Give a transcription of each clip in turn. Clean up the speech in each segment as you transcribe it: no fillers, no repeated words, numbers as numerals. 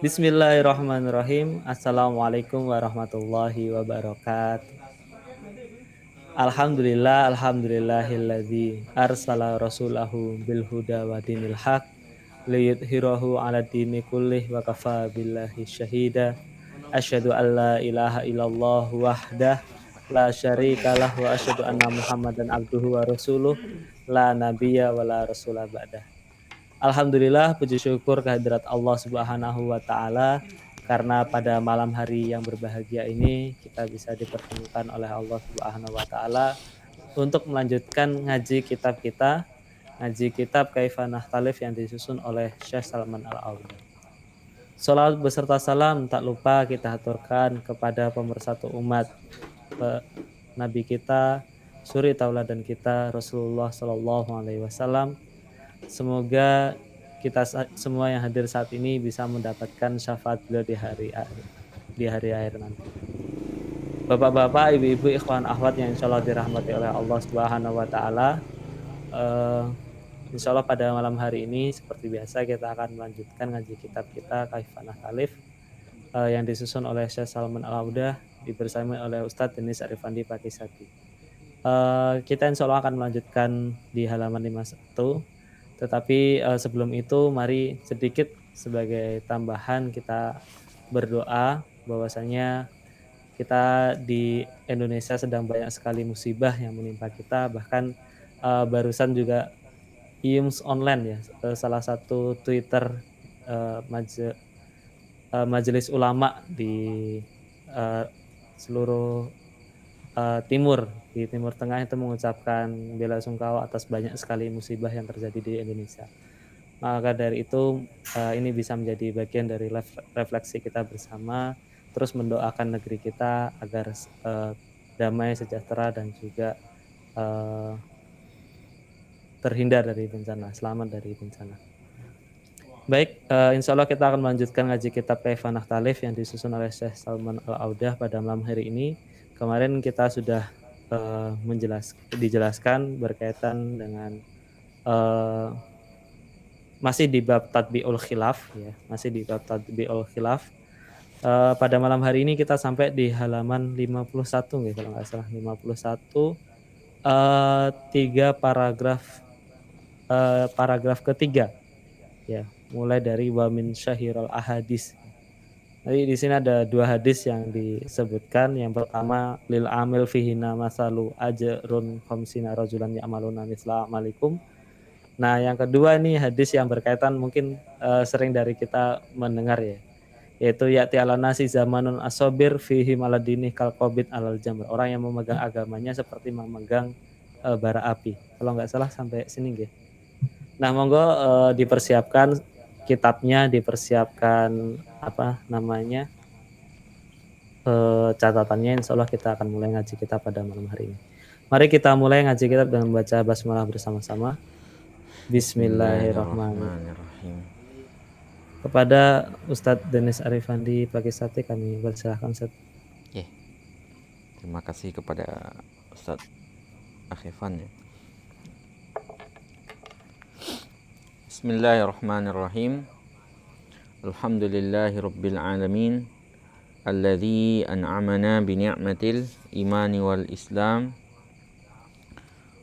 Bismillahirrahmanirrahim. Assalamualaikum warahmatullahi wabarakatuh. Alhamdulillahilladzi arsala rasulahu bil huda wa dinil haq liyudhhirahu 'ala dini kullih wa kafa billahi syahida. Asyhadu an la ilaha illallah wahdah la syarikalah wa asyhadu anna Muhammadan abduhu wa rasuluh la nabiyya wa la rasula ba'dah. Alhamdulillah, puji syukur kehadirat Allah Subhanahu wa taala karena pada malam hari yang berbahagia ini kita bisa dipertemukan oleh Allah Subhanahu wa taala untuk melanjutkan ngaji kitab kita, ngaji kitab Kaifa Nakhtalif yang disusun oleh Syekh Salman Al-Auda. Salawat beserta salam tak lupa kita haturkan kepada pemersatu umat Nabi kita, suri tauladan kita Rasulullah Shallallahu alaihi wasallam. Semoga kita semua yang hadir saat ini bisa mendapatkan syafaat beliau di hari akhir nanti. Bapak-bapak, ibu-ibu, ikhwan akhwat yang insya Allah dirahmati oleh Allah Subhanahu wa taala. Insya Allah pada malam hari ini seperti biasa kita akan melanjutkan ngaji kitab kita Kaifa Nakhtalif yang disusun oleh Syekh Salman Al-Auda, dibersamai oleh Ustadz Denis Arifandi Pakisati. Kita insya Allah akan melanjutkan di halaman 51. Tetapi sebelum itu mari sedikit sebagai tambahan kita berdoa bahwasanya kita di Indonesia sedang banyak sekali musibah yang menimpa kita, bahkan barusan juga IUMS online ya, salah satu Twitter majelis ulama di seluruh di Timur Tengah itu mengucapkan bela sungkawa atas banyak sekali musibah yang terjadi di Indonesia. Maka dari itu ini bisa menjadi bagian dari refleksi kita bersama, terus mendoakan negeri kita agar damai, sejahtera dan juga terhindar dari bencana, selamat dari bencana. Baik, insya Allah kita akan melanjutkan ngaji kitab Kaifa Nakhtalif yang disusun oleh Syekh Salman Al-Audah pada malam hari ini. Kemarin kita sudah dijelaskan berkaitan dengan masih di bab Tatbi'ul Khilaf ya, masih di bab Tatbi'ul Khilaf. Pada malam hari ini kita sampai di halaman 51 ya, kalau nggak salah 51, 3 paragraf ketiga ya, mulai dari wa min syahirul ahadis. Jadi di sini ada 2 hadis yang disebutkan. Yang pertama, lil amil fihina masalu ajrun khamsina rajulan ya'maluna mithla amalikum. Nah, yang kedua ini hadis yang berkaitan mungkin sering dari kita mendengar ya, yaitu ya'ti ala nasi zamanun asobir fihi maladini kal qabid alal jamr. Orang yang memegang agamanya seperti memegang bara api. Kalau nggak salah sampai sini nggih. Nah, monggo dipersiapkan kitabnya, dipersiapkan catatannya. Insya Allah kita akan mulai ngaji kita pada malam hari ini. Mari kita mulai ngaji kita dengan membaca basmalah bersama-sama. Bismillahirrahmanirrahim. Kepada Ustadz Denis Arifandi Pakisati kami persilahkan, Ustadz. Terima kasih kepada Ustadz Akhifan ya. Bismillahirrahmanirrahim. Alhamdulillahirabbil alamin alladzi an'amana bi ni'matil imani wal islam.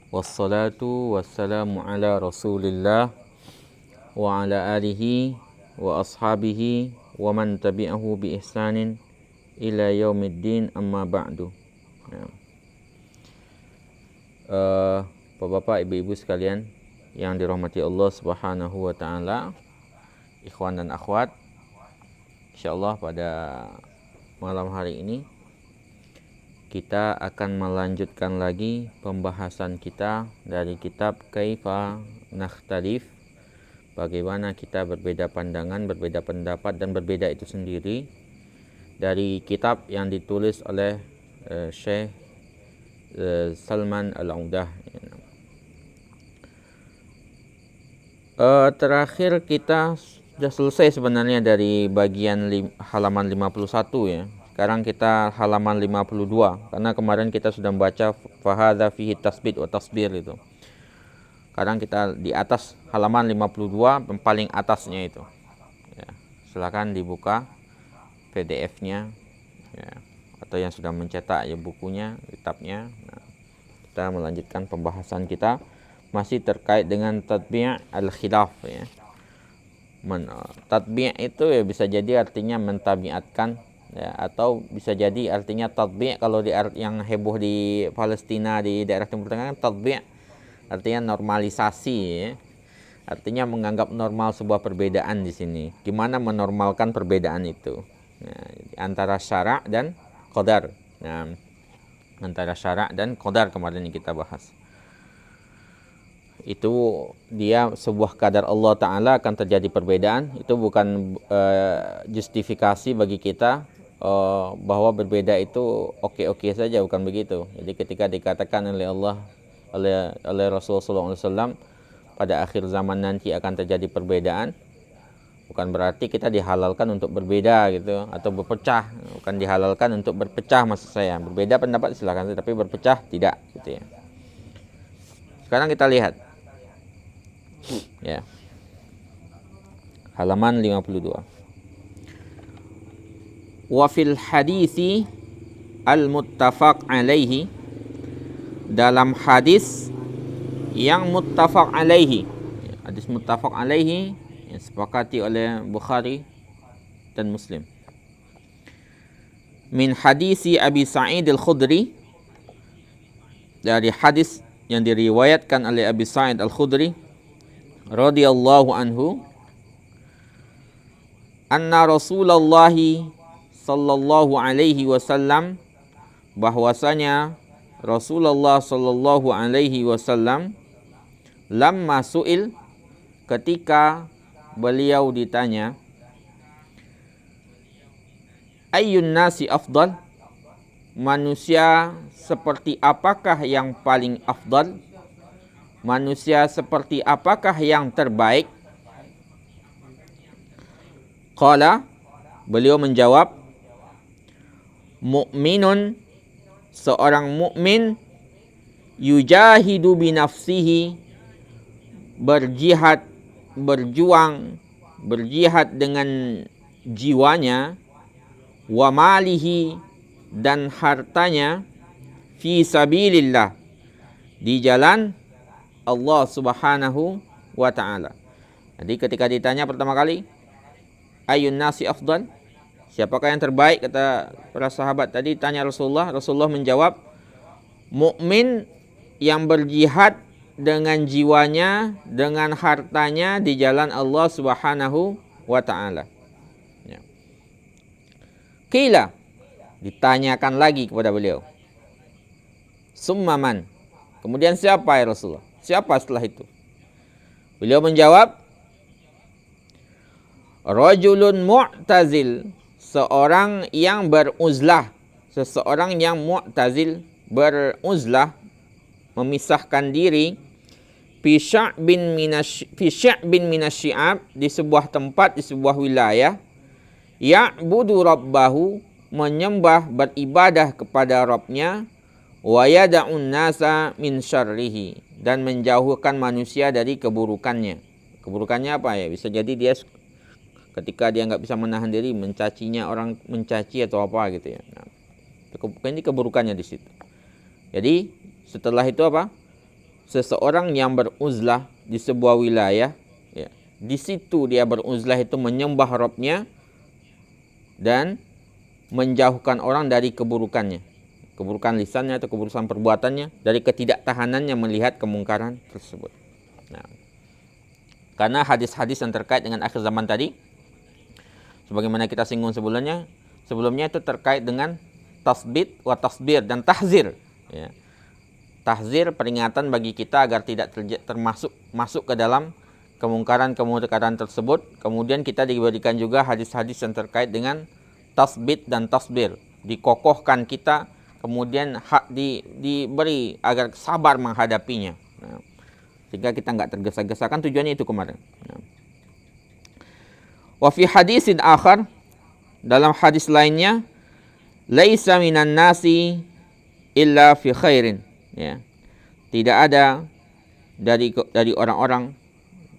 Wassalatu wassalamu ala Rasulillah wa ala alihi wa ashabihi wa man tabi'ahu bi ihsanin ila yaumiddin, amma ba'du. Bapak-bapak, ibu-ibu sekalian yang dirahmati Allah Subhanahu wa taala, ikhwan dan akhwat, insyaallah pada malam hari ini kita akan melanjutkan lagi pembahasan kita dari kitab Kaifa Nakhtalif. Bagaimana kita berbeda pandangan, berbeda pendapat dan berbeda itu sendiri, dari kitab yang ditulis oleh Syekh Salman Al-Audah. Terakhir kita sudah selesai sebenarnya dari bagian halaman 51 ya. Sekarang kita halaman 52, karena kemarin kita sudah membaca fahadza fihi tasbit wa tasbir itu. Sekarang kita di atas halaman 52, yang paling atasnya itu ya. silakan dibuka PDF-nya ya, atau yang sudah mencetak ya bukunya, kitabnya. Nah, kita melanjutkan pembahasan kita masih terkait dengan tatbi' al-khilaf ya. Tatbi' itu ya bisa jadi artinya mentabiatkan ya, atau bisa jadi artinya tatbi' kalau di yang heboh di Palestina di daerah Timur Tengah kan tatbi' artinya normalisasi ya. Artinya menganggap normal sebuah perbedaan di sini. Gimana menormalkan perbedaan itu? Nah, antara syara' dan qadar. Nah, antara syara' dan qadar kemarin yang kita bahas. Itu dia sebuah kadar Allah Ta'ala akan terjadi perbedaan. Itu bukan justifikasi bagi kita bahwa berbeda itu oke-oke saja, bukan begitu. Jadi ketika dikatakan oleh Allah, oleh Rasulullah SAW, pada akhir zaman nanti akan terjadi perbedaan, bukan berarti kita dihalalkan untuk berbeda gitu atau berpecah. Bukan dihalalkan untuk berpecah, maksud saya. Berbeda pendapat silakan, tapi berpecah tidak gitu ya. Sekarang kita lihat ya. Halaman 52. Wa fil hadisi al-muttafaq alaihi, dalam hadis yang muttafaq alaihi, hadis muttafaq alaihi yang sepakati oleh Bukhari dan Muslim, min hadisi Abi Sa'id al-Khudri, dari hadis yang diriwayatkan oleh Abi Sa'id al-Khudri radhiyallahu anhu, anna Rasulullah sallallahu alaihi wasallam, bahwasanya Rasulullah sallallahu alaihi wasallam, lamma su'il, ketika beliau ditanya, ayyun nasi afdal, manusia seperti apakah yang paling afdal, manusia seperti apakah yang terbaik? Qala, beliau menjawab, mu'minun, seorang mukmin, yujahidu binafsihi, berjihad, berjihad dengan jiwanya, wa malihi, dan hartanya, fi sabilillah, di jalan Allah Subhanahu wa ta'ala. Jadi ketika ditanya pertama kali, ayyun nasi afdal, siapakah yang terbaik, kata para sahabat tadi, tanya Rasulullah. Rasulullah menjawab, mukmin yang berjihad dengan jiwanya, dengan hartanya di jalan Allah Subhanahu wa ta'ala. Ya. Qila, ditanyakan lagi kepada beliau, summa man, kemudian siapa ya Rasulullah? Siapa setelah itu? Beliau menjawab, rajulun mu'tazil, seorang yang beruzlah, seseorang yang mu'tazil, beruzlah, memisahkan diri, fi sya'bin minasyi'ab, di sebuah tempat, di sebuah wilayah, ya'budu rabbahu, menyembah, beribadah kepada Rabbnya, wa yada'un nasa min syarrihi, dan menjauhkan manusia dari keburukannya. Keburukannya apa ya? Bisa jadi dia ketika dia nggak bisa menahan diri, mencacinya, orang mencaci atau apa gitu ya. Nah, ini keburukannya di situ. Jadi setelah itu apa? Seseorang yang beruzlah di sebuah wilayah, ya, di situ dia beruzlah itu menyembah Rabbnya dan menjauhkan orang dari keburukannya, keburukan lisannya atau keburukan perbuatannya, dari ketidaktahanannya melihat kemungkaran tersebut. Nah, karena hadis-hadis yang terkait dengan akhir zaman tadi, sebagaimana kita singgung sebelumnya itu terkait dengan tasbit wa tasbir dan tahzir. Ya. Tahzir, peringatan bagi kita agar tidak masuk ke dalam kemungkaran tersebut. Kemudian kita diberikan juga hadis-hadis yang terkait dengan tasbit dan tasbir, dikokohkan kita, kemudian diberi agar sabar menghadapinya. Nah, sehingga kita nggak tergesa-gesa, kan tujuannya itu kemarin. Nah. Wa fi hadisin akhar, dalam hadis lainnya, laisa minan nasi illa fi khairin. Ya. Tidak ada dari orang-orang,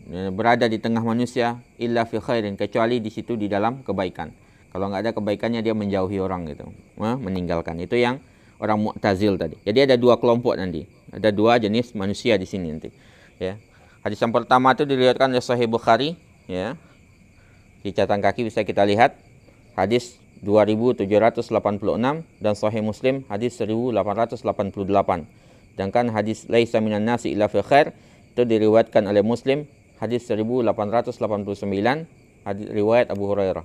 berada di tengah manusia illa fi khairin, kecuali di situ di dalam kebaikan. Kalau nggak ada kebaikannya dia menjauhi orang gitu, meninggalkan. Itu yang orang Mu'tazil tadi. Jadi ada dua kelompok nanti. Ada dua jenis manusia di sini nanti. Ya. Hadis yang pertama itu diriwayatkan oleh Sahih Bukhari, ya. Di catatan kaki bisa kita lihat hadis 2786 dan Sahih Muslim hadis 1888. Sedangkan hadis laisa minan nasi illa fi khair itu diriwayatkan oleh Muslim hadis 1889 hadis riwayat Abu Hurairah.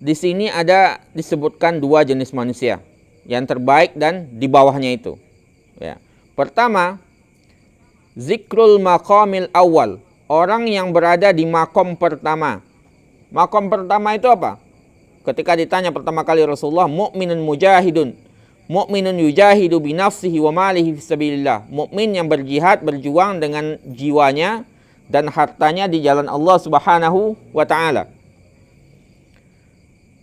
Di sini ada disebutkan dua jenis manusia, yang terbaik dan di bawahnya itu. Ya. Pertama, zikrul maqamil awal, orang yang berada di makom pertama. Makom pertama itu apa? Ketika ditanya pertama kali Rasulullah, mu'minun mujahidun, mu'minun yujahidu binafsihi wa malihi fisabilillah. Mukmin yang berjihad, berjuang dengan jiwanya dan hartanya di jalan Allah Subhanahu wa taala.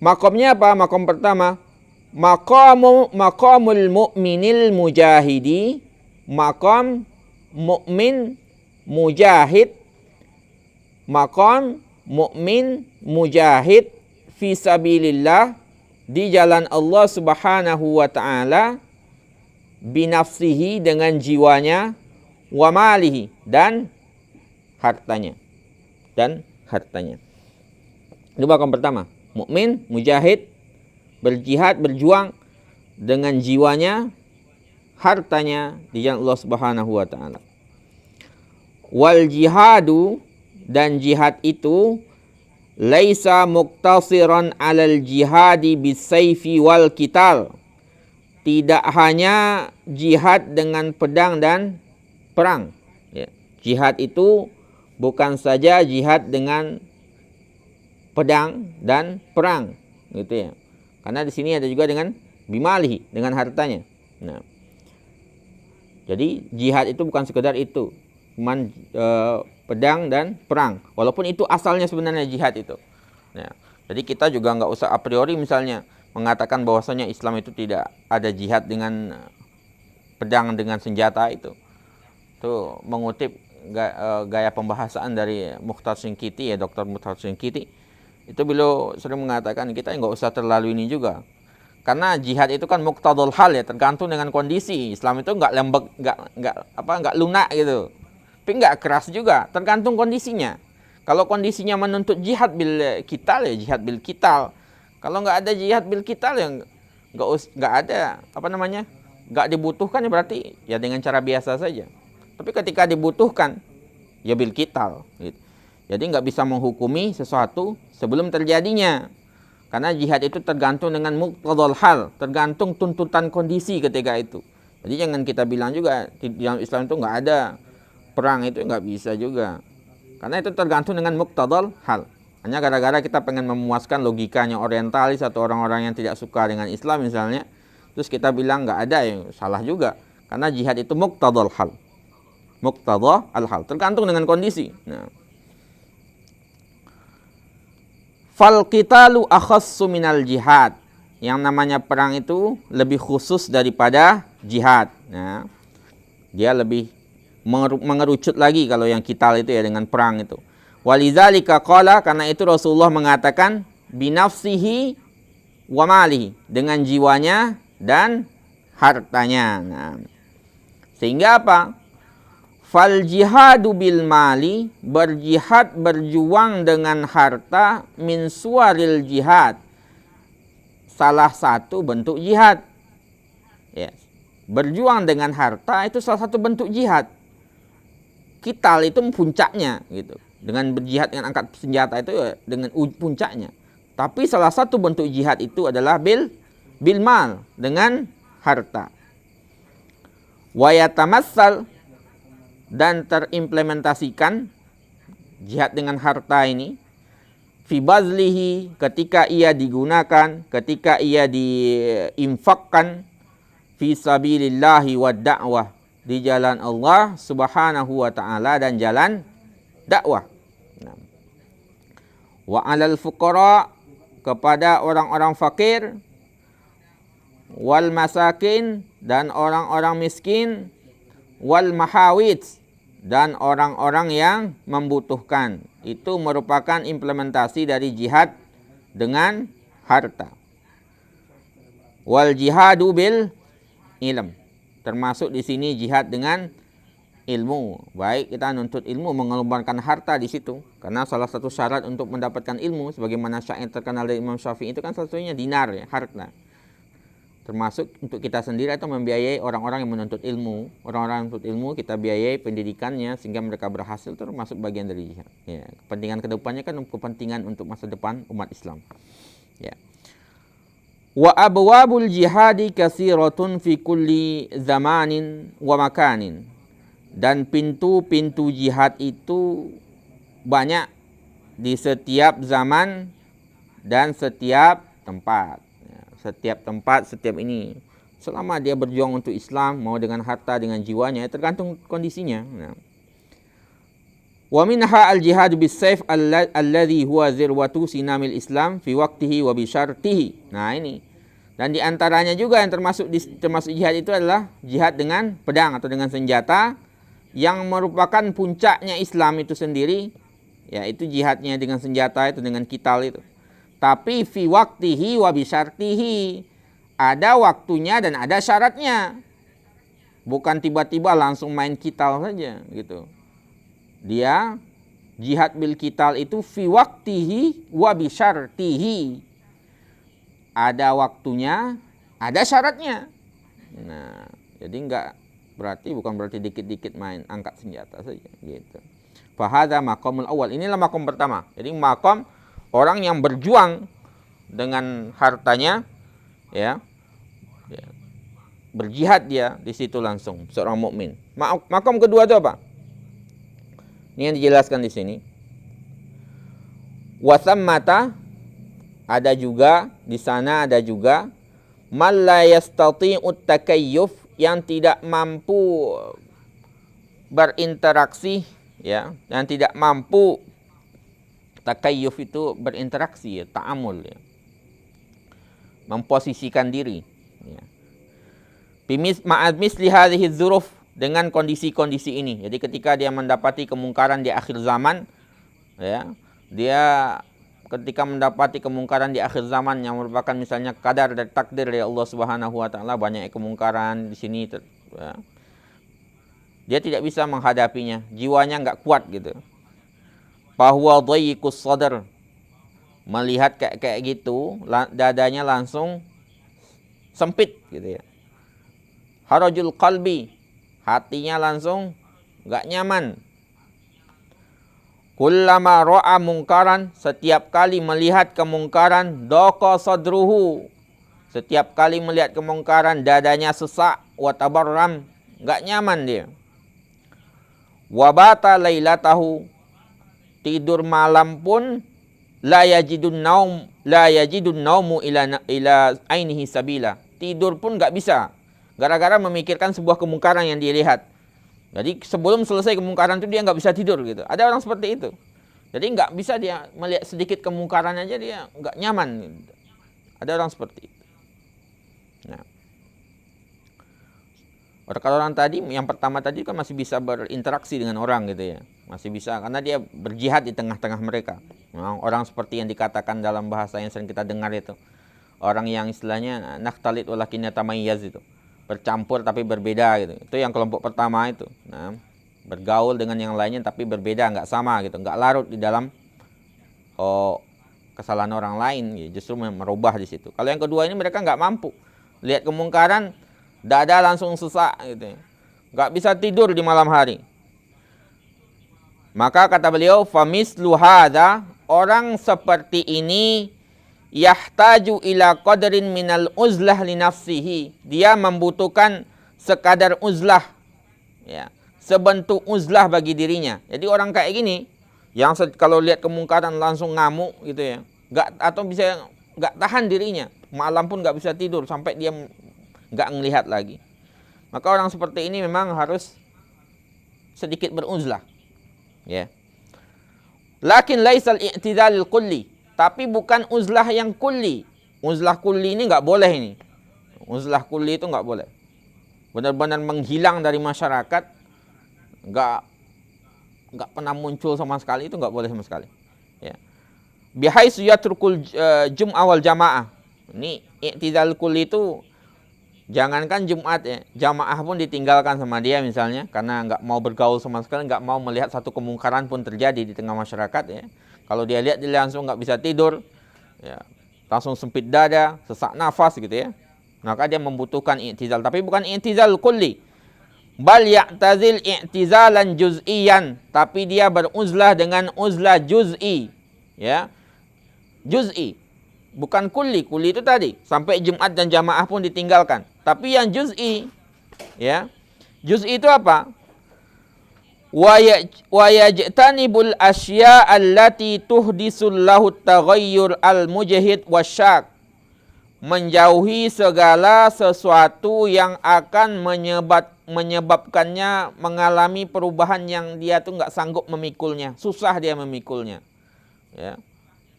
Makomnya apa? Makom pertama, maqamul mu'minil mujahidi, makom mukmin mujahid, makom mukmin mujahid fisabilillah, di jalan Allah Subhanahu wa taala, binafsihi dengan jiwanya, wa malihi dan hartanya. Itu makom pertama. Mukmin, mujahid, berjihad, berjuang dengan jiwanya, hartanya di jalan Allah Subhanahu wa taala. Wal jihadu, dan jihad itu laisa muqtasiran 'alal jihadi bisayfi wal qital. Tidak hanya jihad dengan pedang dan perang. Ya. Jihad itu bukan saja jihad dengan pedang dan perang, gitu ya. Karena di sini ada juga dengan bimalihi, dengan hartanya. Nah, jadi jihad itu bukan sekedar itu, cuman pedang dan perang. Walaupun itu asalnya sebenarnya jihad itu. Nah, jadi kita juga nggak usah a priori misalnya mengatakan bahwasanya Islam itu tidak ada jihad dengan pedang, dengan senjata itu. Itu mengutip gaya pembahasan dari Mukhtar Syinqiti, ya, Dr. Mukhtar Syinqiti. Itu beliau sering mengatakan kita nggak usah terlalu ini juga, karena jihad itu kan muqtadul hal, ya, tergantung dengan kondisi. Islam itu nggak lembek, nggak lunak gitu, tapi nggak keras juga, tergantung kondisinya. Kalau kondisinya menuntut jihad bil qital, ya jihad bil qital. Kalau nggak ada jihad bil qital, ya nggak ada nggak dibutuhkan, ya berarti ya dengan cara biasa saja. Tapi ketika dibutuhkan, ya bil qital gitu. Jadi nggak bisa menghukumi sesuatu sebelum terjadinya. Karena jihad itu tergantung dengan muqtadal hal, tergantung tuntutan kondisi ketika itu. Jadi jangan kita bilang juga di dalam Islam itu nggak ada perang, itu nggak bisa juga. Karena itu tergantung dengan muqtadal hal. Hanya gara-gara kita pengen memuaskan logikanya orientalis atau orang-orang yang tidak suka dengan Islam misalnya, terus kita bilang nggak ada, yang salah juga. Karena jihad itu muqtadal hal. Muqtadal hal, tergantung dengan kondisi. Nah, fal qitalu akhassu minal jihad. Yang namanya perang itu lebih khusus daripada jihad. Nah, dia lebih mengerucut lagi kalau yang qital itu, ya, dengan perang itu. Walizalika qala, karena itu Rasulullah mengatakan binafsihi wa malihi, dengan jiwanya dan hartanya. Nah, sehingga apa? Fal jihadu bil mali, berjihad, berjuang dengan harta, min suwaril jihad, salah satu bentuk jihad. Yes. Berjuang dengan harta itu salah satu bentuk jihad. Qital itu puncaknya gitu. Dengan berjihad dengan angkat senjata itu, ya, dengan puncaknya. Tapi salah satu bentuk jihad itu adalah bil mal, dengan harta. Wa yatamassal, dan terimplementasikan jihad dengan harta ini fi bazlihi, ketika ia digunakan, ketika ia diinfakkan, fi sabilillahi wa da'wah, di jalan Allah Subhanahu wa taala dan jalan dakwah. Wa 'alal fuqara, kepada orang-orang fakir, wal masakin, dan orang-orang miskin, wal mahawit, dan orang-orang yang membutuhkan. Itu merupakan implementasi dari jihad dengan harta. Wal jihadu bil ilm. Termasuk di sini jihad dengan ilmu. Baik kita nuntut ilmu, mengorbankan harta di situ. Karena salah satu syarat untuk mendapatkan ilmu, sebagaimana syair terkenal dari Imam Syafi'i itu kan salah satunya dinar, ya, harta. Termasuk untuk kita sendiri atau membiayai orang-orang yang menuntut ilmu. Orang-orang yang menuntut ilmu kita biayai pendidikannya sehingga mereka berhasil, termasuk bagian dari jihad. Ya, kepentingan kedepannya kan kepentingan untuk masa depan umat Islam. Ya. Wa abwabul jihadi katsiratun fi kulli zamanin wa makanin. Dan pintu-pintu jihad itu banyak di setiap zaman dan setiap tempat. Setiap tempat, setiap ini. Selama dia berjuang untuk Islam, mau dengan harta, dengan jiwanya, tergantung kondisinya. Wa minha al-jihad bis-sayf alladhi huwa zirwatu sinamil Islam fi waqtihi wa bi syartihi. Nah, ini. Dan di antaranya juga yang termasuk jihad itu adalah jihad dengan pedang atau dengan senjata yang merupakan puncaknya Islam itu sendiri, yaitu jihadnya dengan senjata itu, dengan kital itu. Tapi fi waqtihi wa bi syartihi. Ada waktunya dan ada syaratnya. Bukan tiba-tiba langsung main kital saja gitu. Dia jihad bil kital itu fi waqtihi wa bi syartihi. Ada waktunya, ada syaratnya. Nah, jadi bukan berarti dikit-dikit main angkat senjata saja gitu. Fa hadza maqamul awal. Inilah maqam pertama. Jadi maqam orang yang berjuang dengan hartanya, ya, berjihad dia di situ langsung seorang mukmin. Maqam kedua itu apa? Ini yang dijelaskan di sini. Wasammata, ada juga di sana, ada juga man la yastati'ut takayyuf, yang tidak mampu berinteraksi, ya, yang tidak mampu. Takayyuf itu berinteraksi, ya, ta'amul, ya. Memposisikan diri, ya. Ma'ad misli hadhihi dzuruf, dengan kondisi-kondisi ini. Jadi ketika dia mendapati kemungkaran di akhir zaman, ya, dia ketika mendapati kemungkaran di akhir zaman yang merupakan misalnya kadar dari takdir dari Allah Subhanahu wa taala, banyak kemungkaran di sini, ya. Dia tidak bisa menghadapinya, jiwanya enggak kuat gitu. Bahwa dhayiqus sadr, melihat kayak gitu, dadanya langsung sempit gitu, ya. Harajul qalbi, hatinya langsung enggak nyaman. Kullama ra'a mungkaran, setiap kali melihat kemungkaran, daqa sadruhu, setiap kali melihat kemungkaran dadanya sesak, wa tabarram, enggak nyaman dia. Wa bata lailatahu, tidur malam pun la yajidun naumu ila ainihi sabila. Tidur pun enggak bisa gara-gara memikirkan sebuah kemungkaran yang dia lihat. Jadi sebelum selesai kemungkaran itu dia enggak bisa tidur gitu. Ada orang seperti itu. Jadi enggak bisa dia melihat sedikit kemungkaran aja dia enggak nyaman gitu. Ada orang seperti itu. Nah, kalau orang tadi, yang pertama tadi kan masih bisa berinteraksi dengan orang gitu, ya. Masih bisa karena dia berjihad di tengah-tengah mereka. Memang orang seperti yang dikatakan dalam bahasa yang sering kita dengar itu. Orang yang istilahnya nakhtalit walakin yatamayyaz itu. Bercampur tapi berbeda gitu. Itu yang kelompok pertama itu. Nah, bergaul dengan yang lainnya tapi berbeda, enggak sama gitu. Enggak larut di dalam kesalahan orang lain, gitu. Justru merubah di situ. Kalau yang kedua ini mereka enggak mampu. Lihat kemungkaran, dada langsung sesak gitu. Enggak bisa tidur di malam hari. Maka kata beliau, famislu hadza, orang seperti ini yahtaju ila qadrin minal uzlah li nafsihi. Dia membutuhkan sekadar uzlah, ya, sebentuk uzlah bagi dirinya. Jadi orang kayak gini yang kalau lihat kemungkaran langsung ngamuk gitu, ya. Atau bisa enggak tahan dirinya. Malam pun enggak bisa tidur sampai dia enggak ngelihat lagi. Maka orang seperti ini memang harus sedikit beruzlah, ya. Lakin laisal i'tidalil kulli, tapi bukan uzlah yang kulli. Uzlah kulli ini enggak boleh ini. Uzlah kulli itu enggak boleh. Benar-benar menghilang dari masyarakat, enggak nggak pernah muncul sama sekali, itu nggak boleh sama sekali. Ya. Bihaisu yatrukul jum'ah wal jamaah. Ini i'tizal kulli itu jangankan Jumat ya, jamaah pun ditinggalkan sama dia misalnya karena nggak mau bergaul sama sekali, nggak mau melihat satu kemungkaran pun terjadi di tengah masyarakat ya. Kalau dia lihat dia langsung nggak bisa tidur, ya, langsung sempit dada, sesak nafas gitu ya. Maka dia membutuhkan i'tizal, tapi bukan i'tizal kulli. Bal ya'tazil i'tizalan juz'iyan, tapi dia beruzlah dengan uzlah juz'i, ya. Juz'i. Bukan kulli. Kulli itu tadi sampai Jumat dan jamaah pun ditinggalkan. Tapi yang juz'i, ya. Juz'i itu apa? Wa yajtanibul asya allati tuhdisul lahu taghayyur al-mujahid wasyak. Menjauhi segala sesuatu yang akan menyebabkannya mengalami perubahan yang dia tuh nggak sanggup memikulnya, susah dia memikulnya, ya.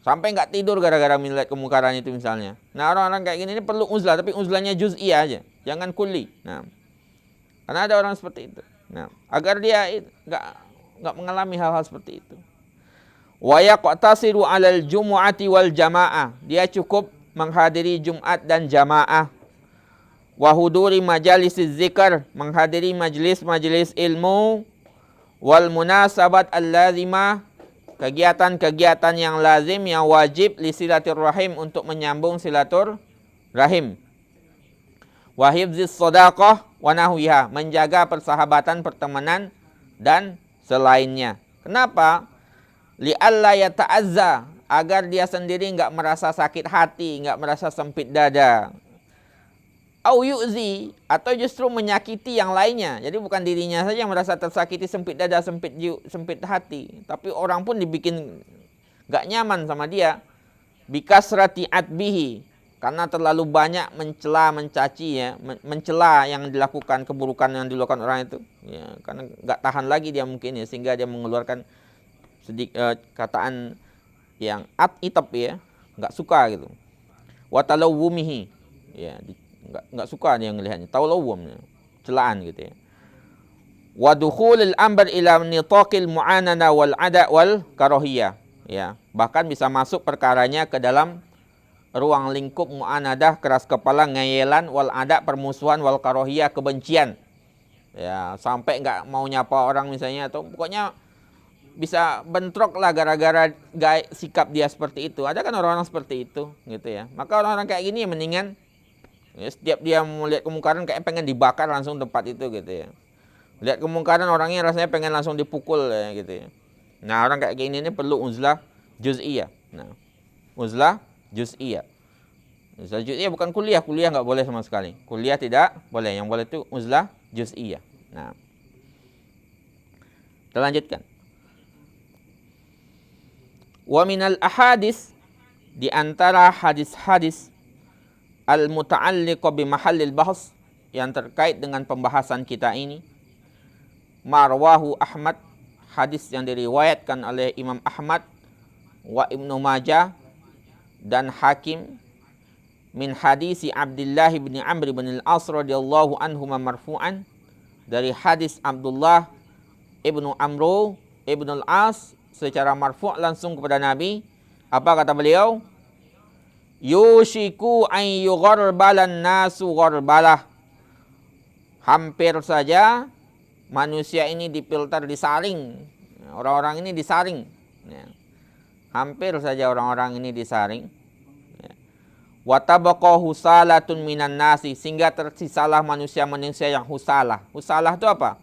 Sampai nggak tidur gara-gara melihat kemungkaran itu misalnya. Nah orang-orang kayak gini ini perlu uzlah, tapi uzlahnya juz'i aja, jangan kulli. Nah, karena ada orang seperti itu. Nah, agar dia nggak mengalami hal-hal seperti itu. Wa yaqtasiru 'alal jumu'ati wal jamaah. Dia cukup menghadiri Jumat dan jamaah. Wa huduri majalisiz zikr, menghadiri majelis-majelis ilmu, wal munasabat allazimah, kegiatan-kegiatan yang lazim, yang wajib, li silaturrahim, untuk menyambung silaturrahim. Wa hifzis shadaqah wa nahwiha, menjaga persahabatan, pertemanan dan selainnya. Kenapa? Li alla yata'azza, agar dia sendiri enggak merasa sakit hati, enggak merasa sempit dada. Au yu'zi, atau justru menyakiti yang lainnya. Jadi bukan dirinya saja yang merasa tersakiti, sempit dada, sempit hati, tapi orang pun dibikin gak nyaman sama dia. Bikasrati atbihi, karena terlalu banyak mencela, mencaci ya, mencela yang dilakukan, keburukan yang dilakukan orang itu. Ya, karena gak tahan lagi dia mungkin ya, sehingga dia mengeluarkan kataan yang itap ya, gak suka gitu. Wa talawwumihi, ya, nggak suka dia ngelihatnya, taulawum, celaan gitu ya. Wa dukhulul amr ila nitaqil mu'anana wal ada wal karahiyah, ya, bahkan bisa masuk perkaranya ke dalam ruang lingkup mu'anadah, keras kepala, ngeyelan, wal ada, permusuhan, wal karahiyah, kebencian, ya, sampai nggak mau nyapa orang misalnya, atau pokoknya bisa bentrok lah gara-gara sikap dia seperti itu. Ada kan orang-orang seperti itu gitu ya. Maka orang-orang kayak gini ya mendingan ya, setiap dia melihat kemungkaran kayak pengen dibakar langsung tempat itu gitu ya. Lihat kemungkaran orangnya rasanya pengen langsung dipukul ya gitu ya. Nah orang kayak gini ini perlu uzlah juz'iyah. Nah, uzlah juz'iyah. Uzlah juz'iyah bukan kuliah. Kuliah nggak boleh sama sekali. Kuliah tidak boleh. Yang boleh itu uzlah juz'iyah. Nah, kita lanjutkan. Wa minal ahadis, di antara hadis-hadis al-muta'alliqa bi mahallil bahs, yang terkait dengan pembahasan kita ini, marwahu Ahmad, hadis yang diriwayatkan oleh Imam Ahmad, wa Ibnu Majah dan Hakim, min hadisi Abdullah bin Amr bin al-As radhiyallahu anhu marfu'an, dari hadis Abdullah ibnu Amr ibn al-As secara marfu' langsung kepada Nabi. Apa kata beliau? Yushiku an yugharbalan nasu gharbalah. Hampir saja manusia ini difilter, disaring. Orang-orang ini disaring. Ya. Hampir saja orang-orang ini disaring. Ya. Wa tabaqa husalatun minan nasi, sehingga tersisalah manusia-manusia yang husalah. Husalah itu apa?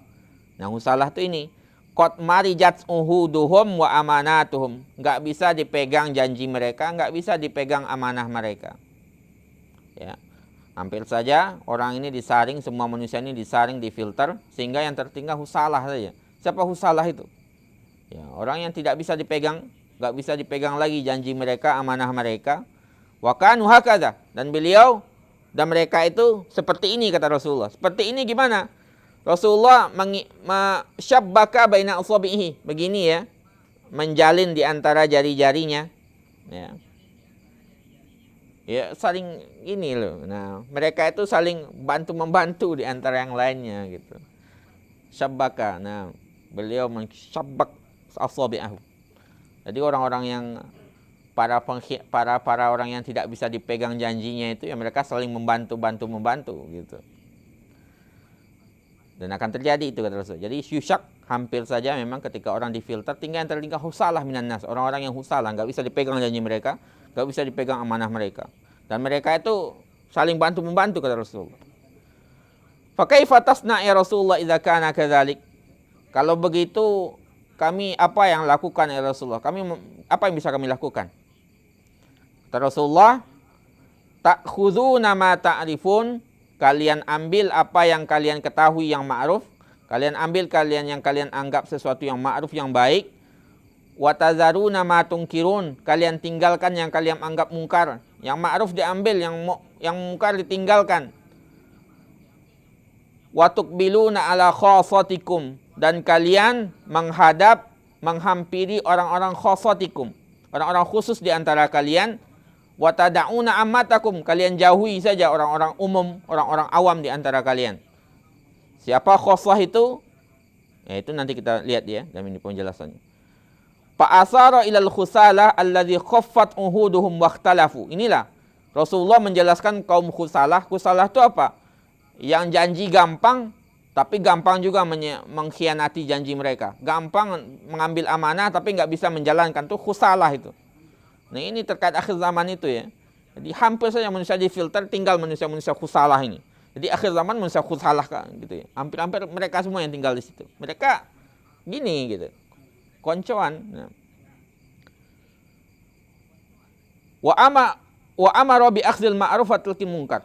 Nah, husalah itu ini, qad marijat uhuduhum wa amanatuhum. Enggak bisa dipegang janji mereka, enggak bisa dipegang amanah mereka. Ya. Hampir saja orang ini disaring, semua manusia ini disaring, difilter, sehingga yang tertinggal husalah saja. Siapa husalah itu? Ya, orang yang tidak bisa dipegang, enggak bisa dipegang lagi janji mereka, amanah mereka. Wa kanu hakadha, dan beliau dan mereka itu seperti ini, kata Rasulullah. Seperti ini gimana? Rasulullah syabbaka baina asabihi, begini ya, menjalin di antara jari-jarinya, ya. Ya, saling ini loh. Nah, mereka itu saling bantu-membantu di antara yang lainnya gitu. Syabbaka. Nah, Beliau mencabbak asabi'ahu. Jadi orang-orang yang para orang yang tidak bisa dipegang janjinya itu, ya mereka saling membantu gitu. Dan akan terjadi itu kata Rasul. Jadi syusyak hampir saja memang ketika orang difilter, tinggal yang tertinggal husalah minan nas. Orang-orang yang husalah, nggak bisa dipegang janji mereka, nggak bisa dipegang amanah mereka. Dan mereka itu saling bantu-membantu kata Rasul. Fa kaifa tasna ya Rasulullah idza kana kadzalik? Kalau begitu kami apa yang lakukan ya Rasulullah? Apa yang bisa kami lakukan? Kata Rasulullah, ta'khuduna ma ta'rifun, kalian ambil apa yang kalian ketahui yang ma'ruf, kalian ambil yang kalian anggap sesuatu yang ma'ruf yang baik, wa tazaruna ma tunkirun, kalian tinggalkan yang kalian anggap mungkar. Yang ma'ruf diambil, yang mungkar ditinggalkan. Wa tuqbiluna ala khasatikum, dan kalian menghampiri orang-orang khasatikum, orang-orang khusus di antara kalian. Wa tada'una ammatakum, kalian jauhi saja orang-orang umum, orang-orang awam di antara kalian. Siapa khassah itu? Ya, itu nanti kita lihat ya dalam ini penjelasannya. Fa asara ilal khusalah alladzi khaffat uhuduhum wakhtalafu. Inilah Rasulullah menjelaskan kaum khusalah. Khusalah itu apa? Yang janji gampang, tapi gampang juga mengkhianati janji mereka. Gampang mengambil amanah, tapi nggak bisa menjalankan. Itu khusalah itu. Nah ini terkait akhir zaman itu ya. Jadi hampir saja manusia difilter, tinggal manusia-manusia khusalah ini. Jadi akhir zaman manusia khusalah gitu ya. Hampir-hampir mereka semua yang tinggal di situ. Mereka gini gitu. Koncoan. Nah. Wa amara bi akhdhil ma'ruf wa tarkil munkar.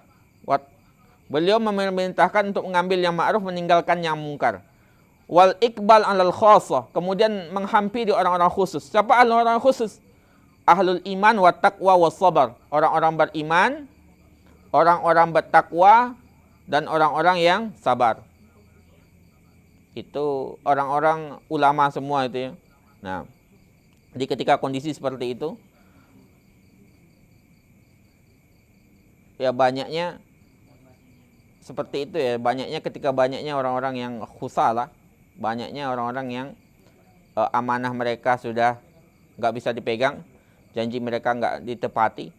Beliau memerintahkan untuk mengambil yang ma'ruf, meninggalkan yang munkar. Wal iqbal 'alal khassah, kemudian menghampiri orang-orang khusus. Siapa orang-orang khusus? Ahlul iman wa taqwa wa sabar. Orang-orang beriman, orang-orang bertakwa, dan orang-orang yang sabar. Itu orang-orang ulama semua itu ya. Nah, jadi ketika kondisi seperti itu, ya banyaknya seperti itu ya. Ketika banyaknya orang-orang yang khusalah, banyaknya orang-orang yang amanah mereka sudah nggak bisa dipegang, janji mereka nggak ditepati,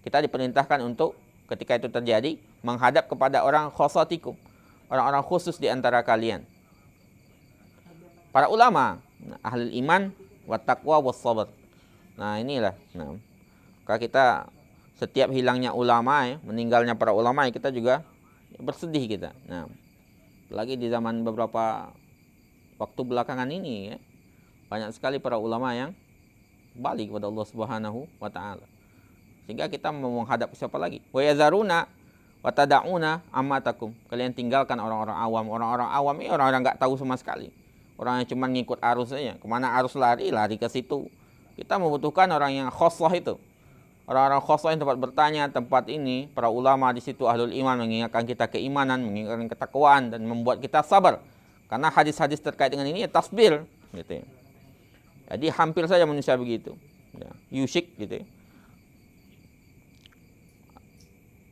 kita diperintahkan untuk ketika itu terjadi menghadap kepada orang khosatikum, orang-orang khusus di antara kalian, para ulama, ahli iman, wa taqwa, wa sabar. Nah inilah. Nah, kalau kita setiap hilangnya ulama ya, meninggalnya para ulama ya, kita juga bersedih kita. Nah, lagi di zaman beberapa waktu belakangan ini ya, banyak sekali para ulama yang balik kepada Allah Subhanahu wa taala. Sehingga kita mau menghadap siapa lagi? Wa yazaruna wa tada'una ammatakum. Kalian tinggalkan orang-orang awam. Orang-orang awam ini orang-orang enggak tahu sama sekali. Orang yang cuma ngikut arus saja. Kemana arus lari ke situ. Kita membutuhkan orang yang khassah itu. Orang-orang khassah yang tempat bertanya, tempat ini para ulama di situ ahlul iman, mengingatkan kita keimanan, mengingatkan ketakwaan, dan membuat kita sabar. Karena hadis-hadis terkait dengan ini ya tasbir gitu ya. Jadi hampir saja manusia begitu. Ya, yusyik gitu ya.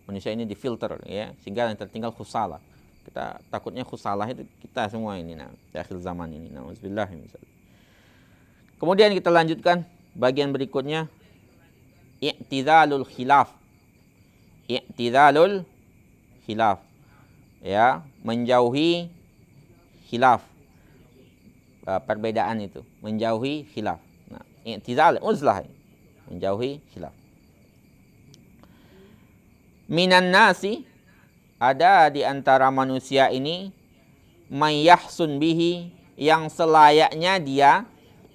Manusia ini difilter ya, sehingga yang tertinggal khusalah. Kita takutnya khusalah itu kita semua ini di akhir zaman ini. Nauzubillah misalnya. Kemudian kita lanjutkan bagian berikutnya, i'tizalul khilaf. I'tizalul khilaf. Ya, menjauhi khilaf. Perbedaan itu, menjauhi khilaf. Nah, i'tizal uzlah, menjauhi khilaf. Minan nasi, ada di antara manusia ini, may yahsun bihi, yang selayaknya dia,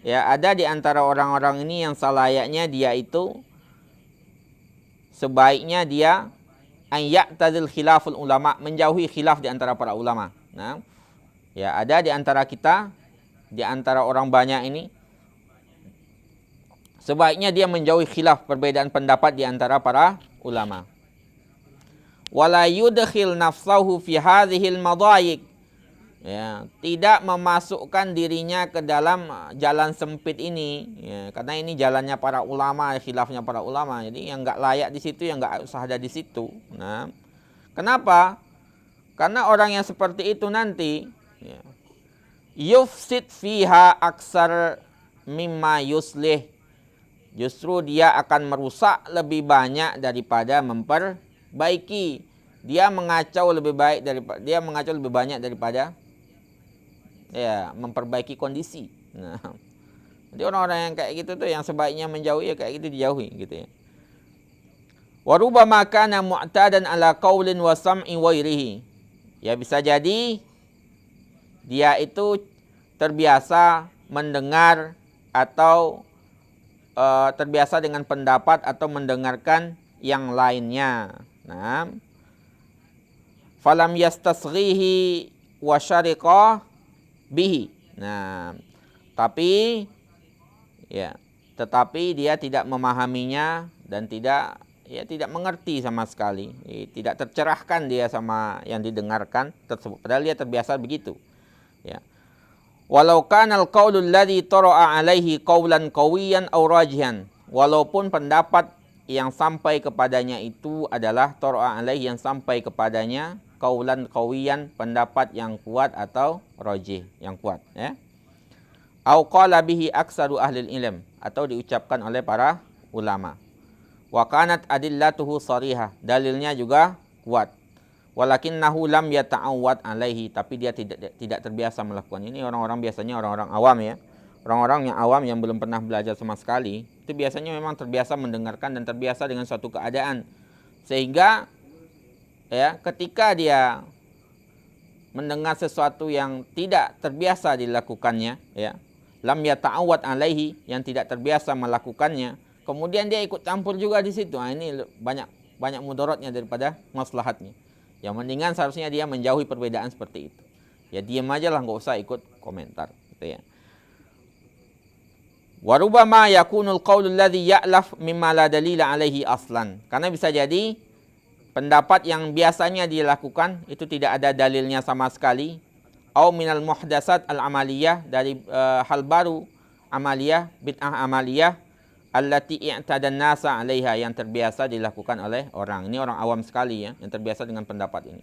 ya ada di antara orang-orang ini yang selayaknya dia itu, sebaiknya dia an ya'tazil khilaful ulama, menjauhi khilaf di antara para ulama. Nah, ya ada di antara kita, di antara orang banyak ini, sebaiknya dia menjauhi khilaf, perbedaan pendapat di antara para ulama. Wala yudkhil nafsahu fi hadhil madayik. Ya, tidak memasukkan dirinya ke dalam jalan sempit ini, ya, karena ini jalannya para ulama, khilafnya para ulama. Jadi yang enggak layak di situ, yang enggak usah ada di situ. Nah, kenapa? Karena orang yang seperti itu nanti, ya, yufsid fiha aksar mimma yuslih. Justru dia akan merusak lebih banyak daripada memperbaiki. Dia mengacau lebih banyak daripada ya memperbaiki kondisi. Nah, jadi orang-orang yang kayak gitu tuh yang sebaiknya menjauhi ya kayak gitu dijauhi gitu ya. Wa rubbama kana mu'tadan ala qaulin wa sam'i wairihi. Ya bisa jadi dia itu terbiasa mendengar atau terbiasa dengan pendapat atau mendengarkan yang lainnya. Nah, falam yastasghihi wa syariqa bihi. Nah, tetapi dia tidak memahaminya dan tidak mengerti sama sekali. Tidak tercerahkan dia sama yang didengarkan tersebut. Padahal dia terbiasa begitu. Ya. Walau kanal qaulul ladzi tara'a alaihi qaulan qawiyan aw rajihan. Walaupun pendapat yang sampai kepadanya itu adalah tara'a alaihi yang sampai kepadanya qaulan qawiyan, pendapat yang kuat atau rajih, yang kuat, ya. Au qala bihi aksaru ahli ilm, atau diucapkan oleh para ulama. Wa kanat adillatuhu sarihah, dalilnya juga kuat. Walakinnahu lam yata'awwad alaihi, tapi dia tidak terbiasa melakukan ini. Orang-orang biasanya orang-orang awam ya. Orang-orang yang awam yang belum pernah belajar sama sekali, itu biasanya memang terbiasa mendengarkan dan terbiasa dengan suatu keadaan. Sehingga ya, ketika dia mendengar sesuatu yang tidak terbiasa dilakukannya, ya, lam yata'awwad alaihi, yang tidak terbiasa melakukannya, kemudian dia ikut campur juga di situ. Nah, ini banyak mudaratnya daripada maslahatnya. Yang mendingan seharusnya dia menjauhi perbedaan seperti itu. Ya diam aja lah, nggak usah ikut komentar, gitu ya. Wa rubbama yakunul qaulul ladzi ya'laf mimma la dalila alaihi aslan. Karena bisa jadi pendapat yang biasanya dilakukan itu tidak ada dalilnya sama sekali. Au minal muhdasat al-amaliyah, dari hal baru amaliyah, bid'ah amaliyah, allati i'tadan nasa 'alaiha, yang terbiasa dilakukan oleh orang. Ini orang awam sekali ya, yang terbiasa dengan pendapat ini.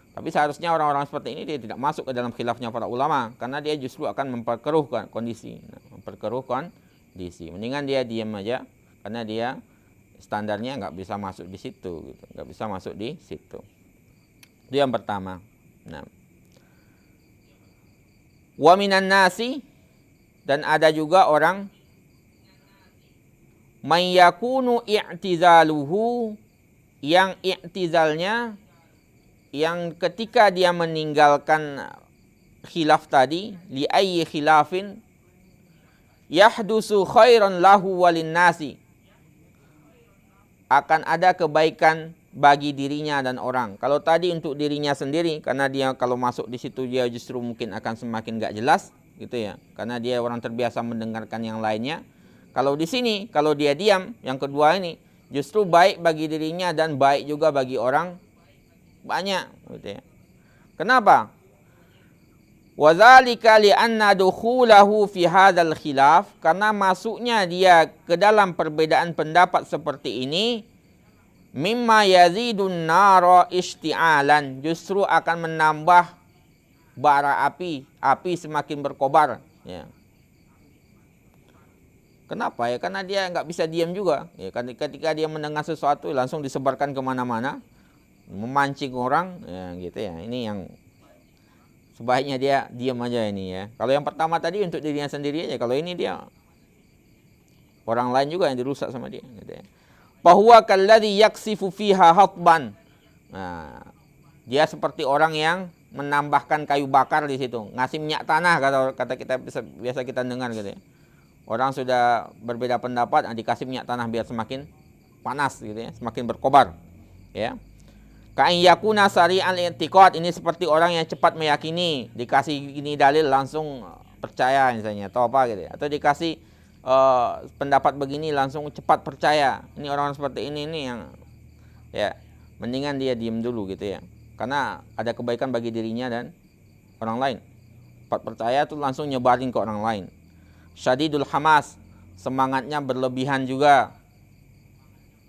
Tapi seharusnya orang-orang seperti ini dia tidak masuk ke dalam khilafnya para ulama, karena dia justru akan memperkeruh kondisi. Mendingan dia diam aja, karena dia standarnya nggak bisa masuk di situ gitu. Nggak bisa masuk di situ. Itu yang pertama. Nah, wa minan nasi, dan ada juga orang may yakunu i'tizaluhu, yang i'tizalnya, yang ketika dia meninggalkan khilaf tadi, li ayyi khilafin yahdusu khairan lahu walin nasi, akan ada kebaikan bagi dirinya dan orang. Kalau tadi untuk dirinya sendiri, karena dia kalau masuk di situ dia justru mungkin akan semakin gak jelas gitu ya, karena dia orang terbiasa mendengarkan yang lainnya. Kalau di sini, kalau dia diam, yang kedua ini justru baik bagi dirinya dan baik juga bagi orang banyak gitu ya. Kenapa? Wa dzalika li anna dukhulahu fi hadzal khilaf, karena masuknya dia ke dalam perbedaan pendapat seperti ini, mimma yazidun nara isti'alan, justru akan menambah bara api semakin berkobar ya. Kenapa ya? Karena dia nggak bisa diam juga ya, ketika dia mendengar sesuatu langsung disebarkan kemana-mana, memancing orang ya gitu ya. Ini yang sebaiknya dia diam aja ini ya. Kalau yang pertama tadi untuk dirinya sendiri aja, kalau ini dia orang lain juga yang dirusak sama dia gitu ya. Fahuwa kalladzi yaksifu fiha hatban. Nah, dia seperti orang yang menambahkan kayu bakar di situ, ngasih minyak tanah, kata kita biasa kita dengar gitu ya. Orang sudah berbeda pendapat, dikasih minyak tanah biar semakin panas gitu ya, semakin berkobar ya. Ka'in yakuna sari'al i'tiqad, ini seperti orang yang cepat meyakini, dikasih ini dalil langsung percaya misalnya atau apa gitu ya. Atau dikasih pendapat begini langsung cepat percaya. Ini orang seperti ini yang ya mendingan dia diam dulu gitu ya. Karena ada kebaikan bagi dirinya dan orang lain. Cepat percaya tuh langsung nyebarin ke orang lain. Syadidul hamas, semangatnya berlebihan juga.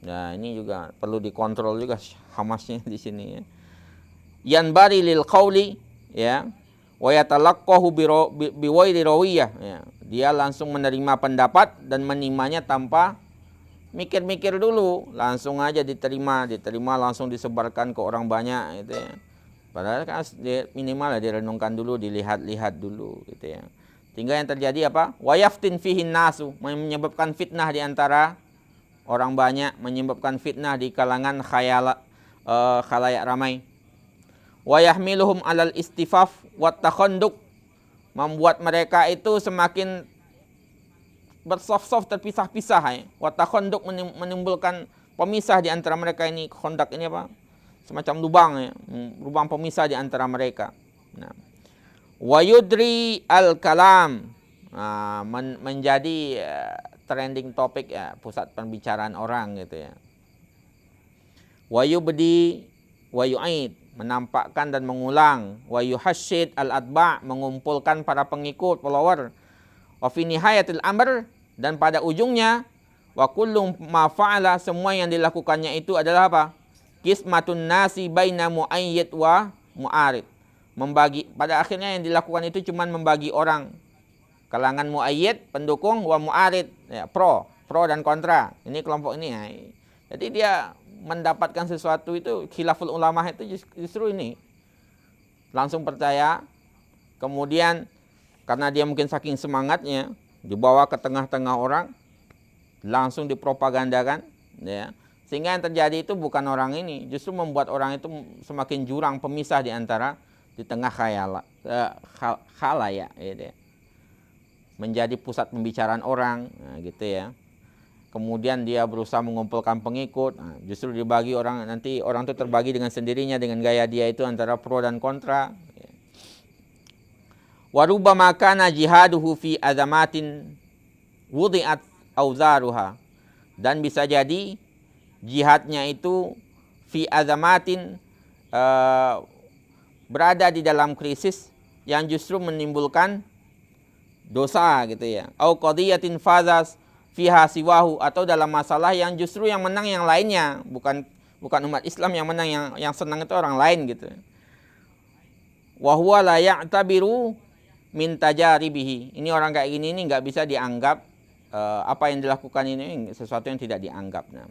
Nah, ini juga perlu dikontrol juga hamasnya di sini ya. Yanbari lil qauli ya, wa yatalaqqahu biwairi rawiyah, ya. Dia langsung menerima pendapat dan menimanya tanpa mikir-mikir dulu, langsung aja diterima langsung disebarkan ke orang banyak gitu ya. Padahal kan minimal ya direnungkan dulu, dilihat-lihat dulu gitu ya. Tinggal yang terjadi apa? Wa yaftin fihin nasu, menyebabkan fitnah di antara orang banyak, menyebabkan fitnah di kalangan khalayak ramai. Wa yahmiluhum alal istifaf wat takhonduk, membuat mereka itu semakin bersaf-saf, terpisah-pisah ya. Wa takhonduk, menimbulkan pemisah di antara mereka ini. Khondak ini apa? Semacam lubang ya, lubang pemisah di antara mereka. Nah, wa yudri al-kalam, menjadi trending topik ya, pusat pembicaraan orang gitu ya. Wa yubdi wa yu'id, menampakkan dan mengulang. Wa yuhashid al-atba', mengumpulkan para pengikut, follower. Wa fi nihayatil amr, dan pada ujungnya wa kullu ma fa'ala, semua yang dilakukannya itu adalah apa? Qismatun nasi baina muayyid wa mu'arid, membagi, pada akhirnya yang dilakukan itu cuma membagi orang, kalangan muayyid pendukung, wa mu'arid ya, pro dan kontra, ini kelompok ini ya. Jadi dia mendapatkan sesuatu itu, khilaful ulama itu justru ini, langsung percaya, kemudian karena dia mungkin saking semangatnya dibawa ke tengah-tengah orang, langsung dipropagandakan ya. Sehingga yang terjadi itu bukan orang ini, justru membuat orang itu semakin jurang, pemisah di tengah khalayak gitu ya. Menjadi pusat pembicaraan orang, nah, gitu ya. Kemudian dia berusaha mengumpulkan pengikut, nah, justru dibagi orang, nanti orang itu terbagi dengan sendirinya dengan gaya dia itu antara pro dan kontra. Wa rubbama kana jihaduhu fi azamatin wudi'at auzaruha, dan bisa jadi jihadnya itu fi azamatin, berada di dalam krisis yang justru menimbulkan dosa gitu ya. Au qadiyatin fazas fiha siwahu, atau dalam masalah yang justru yang menang yang lainnya, bukan umat Islam yang menang, yang senang itu orang lain gitu. Wa huwa la ya'tabiru min tajaribihi. Ini orang kayak gini ini enggak bisa dianggap apa yang dilakukan ini sesuatu yang tidak dianggap. Nah,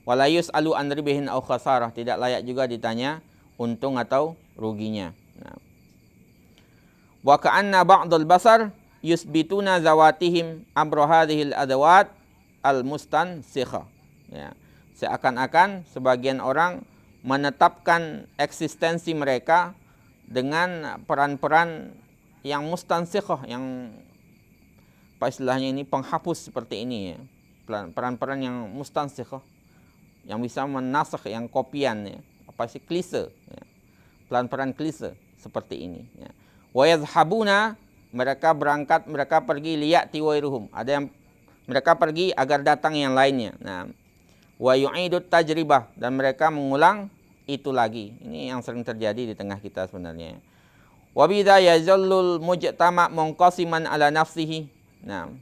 wala yus'alu an ribihin au khasarah, tidak layak juga ditanya untung atau ruginya. Nah, wa ka'anna ba'dal basar yusbituna zawatihim amra hadhil adawat al-mustansikha. Ya, seakan-akan sebagian orang menetapkan eksistensi mereka dengan peran-peran yang mustansikhah, yang apa istilahnya ini, penghapus seperti ini ya. Peran-peran yang mustansikhah, yang bisa menasakh, yang kopian ya. Apa sih, klise ya. Peran-peran klise seperti ini ya. Wa yadhhabuna, mereka berangkat, mereka pergi, liya'ti wairuhum, ada yang mereka pergi agar datang yang lainnya. Nah, wa yu'idut tajribah, dan mereka mengulang itu lagi. Ini yang sering terjadi di tengah kita sebenarnya. Wa bidza yazallul mujtama' munqasiman ala nafsihi. Nah,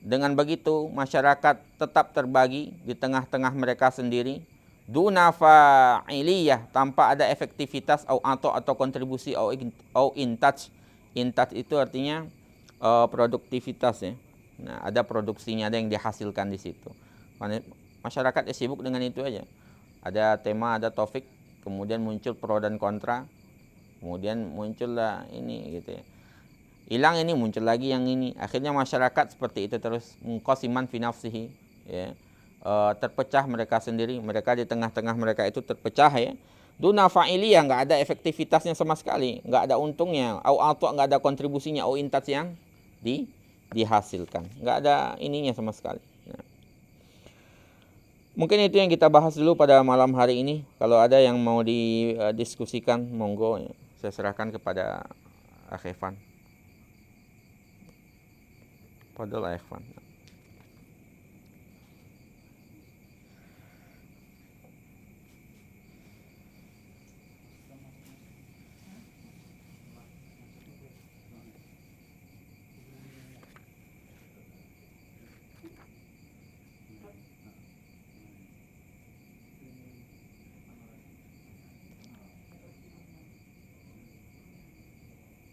dengan begitu masyarakat tetap terbagi di tengah-tengah mereka sendiri, duna fa'iliyah, tanpa ada efektivitas atau kontribusi au intaj. Intaj itu artinya produktivitas ya. Nah, ada produksinya, ada yang dihasilkan di situ. Masyarakat sibuk dengan itu aja. Ada tema, ada topik, kemudian muncul pro dan kontra, kemudian muncullah ini gitu ya. Hilang ini, muncul lagi yang ini. Akhirnya masyarakat seperti itu terus, mungqasiman fi nafsihi ya. Terpecah mereka sendiri, mereka di tengah-tengah mereka itu terpecah ya. Duna fa'iliyah, enggak ada efektivitasnya sama sekali, enggak ada untungnya, enggak ada kontribusinya, intaj yang dihasilkan. Enggak ada ininya sama sekali. Nah, mungkin itu yang kita bahas dulu pada malam hari ini. Kalau ada yang mau didiskusikan, monggo ya. Saya serahkan kepada Akh Evan. Padahal Akh Evan.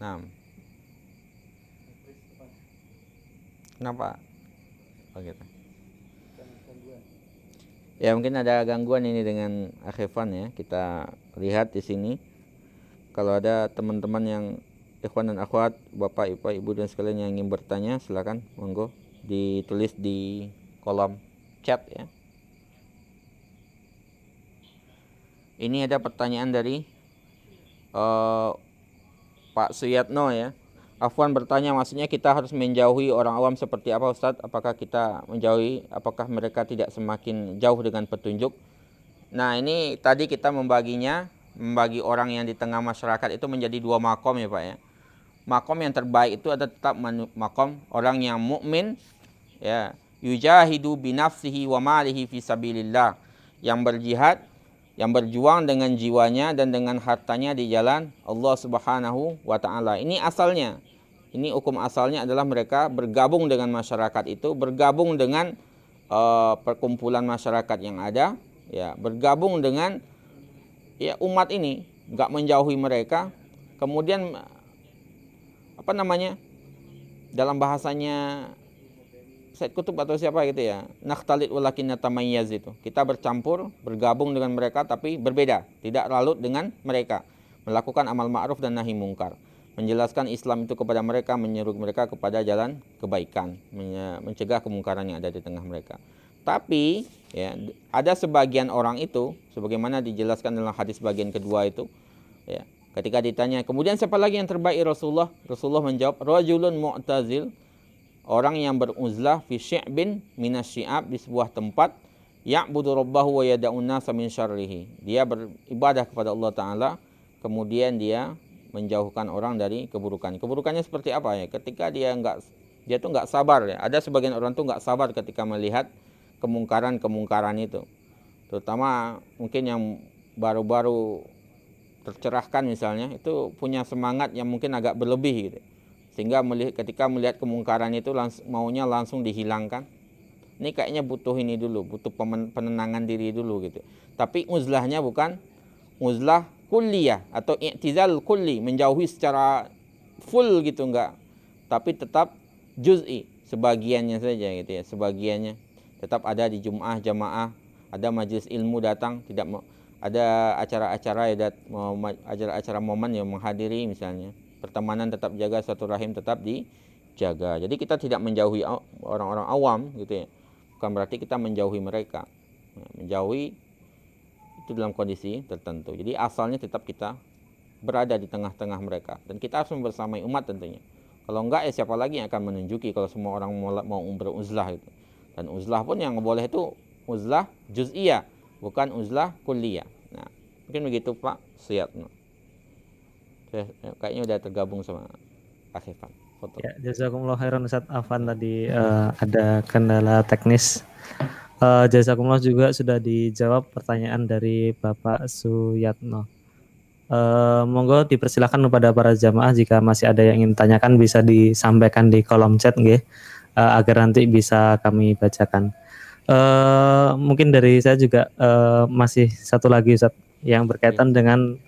Nah, kenapa? Oh gitu. Ya mungkin ada gangguan ini dengan Akhifan ya. Kita lihat di sini. Kalau ada teman-teman yang ikhwan dan akhwat, bapak, ibu dan sekalian yang ingin bertanya, silakan monggo ditulis di kolom chat ya. Ini ada pertanyaan dari Pak Suyatno ya. Afwan bertanya, maksudnya kita harus menjauhi orang awam seperti apa Ustadz? Apakah kita menjauhi, apakah mereka tidak semakin jauh dengan petunjuk? Nah ini tadi kita membagi orang yang di tengah masyarakat itu menjadi dua makom ya Pak ya. Makom yang terbaik itu ada tetap makom orang yang mukmin ya, yujahidu binafsihi wa malihi fi sabilillah, yang berjihad, yang berjuang dengan jiwanya dan dengan hartanya di jalan Allah Subhanahu wa taala. Ini asalnya. Ini hukum asalnya adalah mereka bergabung dengan masyarakat itu, bergabung dengan perkumpulan masyarakat yang ada, ya, bergabung dengan ya umat ini, enggak menjauhi mereka. Kemudian apa namanya? Dalam bahasanya Said Kutub atau siapa gitu ya, nakhtalit walakin natamayyaz itu. Kita bercampur, bergabung dengan mereka tapi berbeda, tidak lalut dengan mereka. Melakukan amal ma'ruf dan nahi mungkar. Menjelaskan Islam itu kepada mereka, menyeru mereka kepada jalan kebaikan, mencegah kemungkaran yang ada di tengah mereka. Tapi ya, ada sebagian orang itu sebagaimana dijelaskan dalam hadis bagian kedua itu ya, ketika ditanya, kemudian siapa lagi yang terbaik Rasulullah? Rasulullah menjawab, rajulun mu'tazil, orang yang beruzlah fi syi'bin minasyi'ab, di sebuah tempat, ya'budu rabbahu wa yada'un nasa min syarrihi. Dia beribadah kepada Allah Ta'ala, kemudian dia menjauhkan orang dari keburukan. Keburukannya seperti apa ya? Ketika dia tuh nggak sabar ya. Ada sebagian orang tuh nggak sabar ketika melihat kemungkaran itu. Terutama mungkin yang baru-baru tercerahkan misalnya, itu punya semangat yang mungkin agak berlebih gitu. Sehingga ketika melihat kemungkaran itu maunya langsung dihilangkan. Ini kayaknya butuh ini dulu, butuh penenangan diri dulu gitu. Tapi uzlahnya bukan uzlah kulliyah atau i'tizal kulli, menjauhi secara full gitu enggak. Tapi tetap juz'i, sebagiannya saja gitu ya, sebagiannya. Tetap ada di jamaah, ada majelis ilmu datang, tidak ada acara-acara ya, acara-acara momen yang menghadiri misalnya. Pertemanan tetap jaga, satu rahim tetap dijaga. Jadi kita tidak menjauhi orang-orang awam gitu ya. Bukan berarti kita menjauhi mereka. Menjauhi itu dalam kondisi tertentu. Jadi asalnya tetap kita berada di tengah-tengah mereka. Dan kita harus membersamai umat tentunya. Kalau enggak ya siapa lagi yang akan menunjuki kalau semua orang mau beruzlah itu. Dan uzlah pun yang boleh itu uzlah juz'iyah, bukan uzlah kulliyah. Nah, mungkin begitu Pak Suyatno. Kayaknya udah tergabung sama Pak Kefan. Ya, jazakumullah khairan Ustaz Afan, tadi ada kendala teknis. Jazakumullah juga sudah dijawab pertanyaan dari Bapak Suyatno. Monggo dipersilakan kepada para jamaah jika masih ada yang ingin tanyakan bisa disampaikan di kolom chat nggih, agar nanti bisa kami bacakan. Mungkin dari saya juga masih satu lagi Ustaz yang berkaitan dengan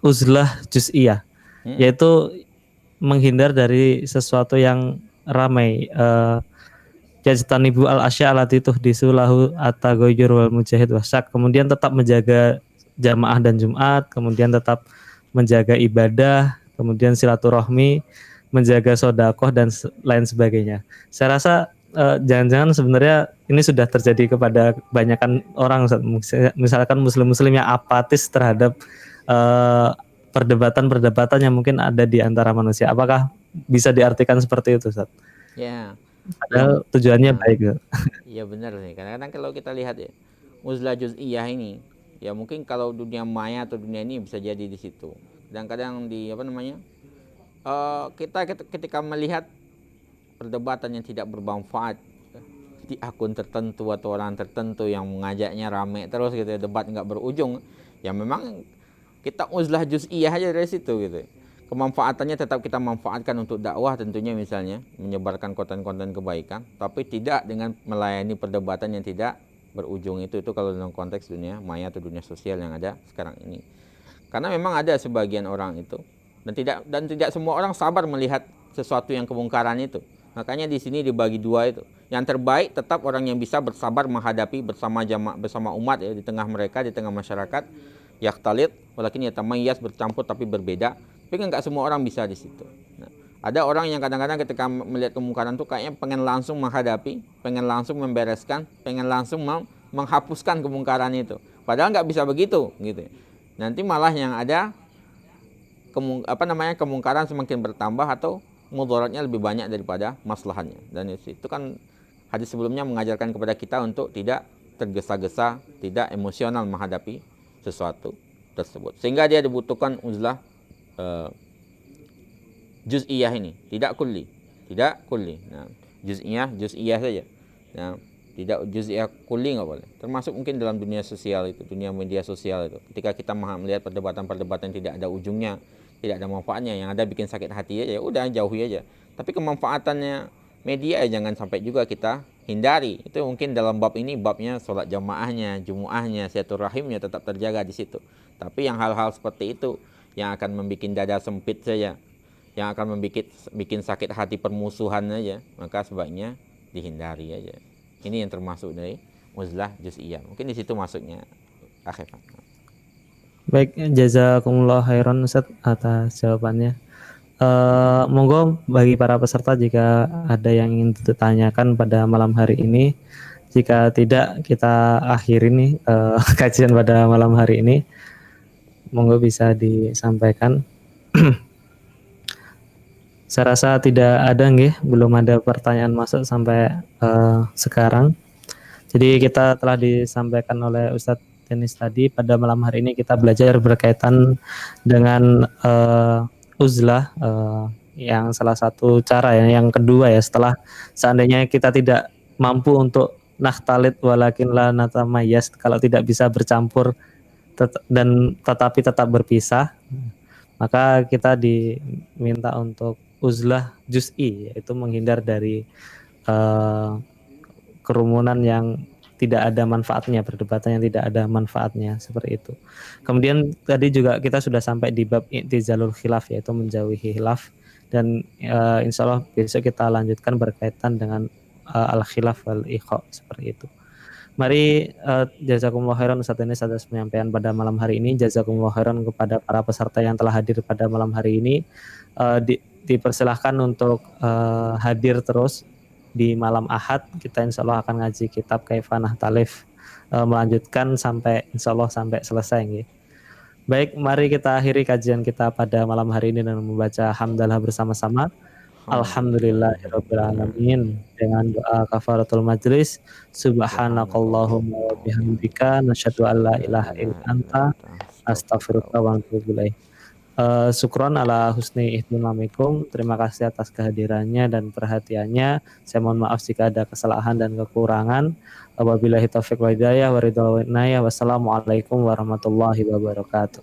uzlah juz'iyah, yaitu menghindar dari sesuatu yang ramai. Yajtanibu al-asya allati tuhdisu lahu at-taghayyur wal mujahid wasyak. Kemudian tetap menjaga jamaah dan Jumat, kemudian tetap menjaga ibadah, kemudian silaturahmi, menjaga sodakoh dan lain sebagainya. Saya rasa jangan-jangan sebenarnya ini sudah terjadi kepada kebanyakan orang, misalkan muslim-muslim yang apatis terhadap perdebatan-perdebatan yang mungkin ada di antara manusia. Apakah bisa diartikan seperti itu, Ustaz? Ya. Padahal tujuannya baik. Iya benar nih. Kadang-kadang kalau kita lihat ya, uzlah juz'iyah ini, ya mungkin kalau dunia maya atau dunia ini bisa jadi di situ. Kadang-kadang di apa namanya? Kita ketika melihat perdebatan yang tidak bermanfaat di akun tertentu atau orang tertentu yang mengajaknya rame terus gitu, debat nggak berujung, ya memang kita uzlah juz'iyah aja dari situ gitu. Kemanfaatannya tetap kita manfaatkan untuk dakwah tentunya, misalnya menyebarkan konten-konten kebaikan, tapi tidak dengan melayani perdebatan yang tidak berujung itu kalau dalam konteks dunia maya atau dunia sosial yang ada sekarang ini. Karena memang ada sebagian orang itu dan tidak semua orang sabar melihat sesuatu yang kemungkaran itu. Makanya di sini dibagi dua itu. Yang terbaik tetap orang yang bisa bersabar menghadapi bersama umat ya, di tengah mereka, di tengah masyarakat. Yaktalit walakin yatamayyaz, bercampur tapi berbeda. Tapi kan enggak semua orang bisa di situ. Nah, ada orang yang kadang-kadang ketika melihat kemungkaran itu kayaknya pengen langsung menghadapi, pengen langsung membereskan, pengen langsung menghapuskan kemungkaran itu. Padahal nggak bisa begitu gitu. Nanti malah yang ada kemungkaran semakin bertambah atau mudaratnya lebih banyak daripada maslahatnya. Dan itu kan hadis sebelumnya mengajarkan kepada kita untuk tidak tergesa-gesa, tidak emosional menghadapi sesuatu tersebut. Sehingga dia dibutuhkan uzlah juz'iyah ini, tidak kulli. Nah, juz'iyah saja. Nah, tidak juz'iyah kulli nggak boleh. Termasuk mungkin dalam dunia sosial itu, dunia media sosial itu. Ketika kita melihat perdebatan-perdebatan tidak ada ujungnya, tidak ada manfaatnya, yang ada bikin sakit hati aja, ya udah jauhi aja. Tapi kemanfaatannya media jangan sampai juga kita hindari. Itu mungkin dalam bab ini, babnya sholat jamaahnya, jumuahnya, silaturahimnya tetap terjaga di situ. Tapi yang hal-hal seperti itu yang akan membuat dada sempit saja, yang akan bikin sakit hati permusuhan aja, maka sebaiknya dihindari aja. Ini yang termasuk dari uzlah juz'iyah. Mungkin di situ masuknya akhir. Baik, jazakumullah khairan Ustaz atas jawabannya. Monggo bagi para peserta jika ada yang ingin ditanyakan pada malam hari ini. Jika tidak, kita akhiri nih kajian pada malam hari ini. Monggo bisa disampaikan. Saya rasa tidak ada nggih, belum ada pertanyaan masuk sampai sekarang. Jadi kita telah disampaikan oleh Ustadz Denis tadi, pada malam hari ini kita belajar berkaitan dengan uzlah, yang salah satu cara ya, yang kedua ya, setelah seandainya kita tidak mampu untuk nakhtalit walakin la natamayyaz, kalau tidak bisa bercampur dan tetapi tetap berpisah, maka kita diminta untuk uzlah juz'i, yaitu menghindar dari kerumunan yang tidak ada manfaatnya, perdebatan yang tidak ada manfaatnya, seperti itu. Kemudian tadi juga kita sudah sampai di bab i'tizalul khilaf, yaitu menjauhi khilaf, dan insya Allah besok kita lanjutkan berkaitan dengan al-khilaf wal ikha, seperti itu. Mari jazakumullah khairan Ustaz Denis atas penyampaian pada malam hari ini. Jazakumullah khairan kepada para peserta yang telah hadir pada malam hari ini. Dipersilahkan untuk hadir terus di malam Ahad. Kita insya Allah akan ngaji kitab Kaifanah Talif, melanjutkan sampai insya Allah sampai selesai. Gitu. Baik, mari kita akhiri kajian kita pada malam hari ini dengan membaca hamdalah bersama-sama. Alhamdulillahirabbil alamin, dengan doa kafaratul majlis. Subhanakallahumma wa bihamdika nasyhadu an la ilaha illa anta astaghfiruka wa atubu ilaik. Syukron ala husni ihtimamikum. Terima kasih atas kehadirannya dan perhatiannya. Saya mohon maaf jika ada kesalahan dan kekurangan. Wabillahi taufiq wa hidayah wa ridha wa inayah. Wassalamualaikum warahmatullahi wabarakatuh.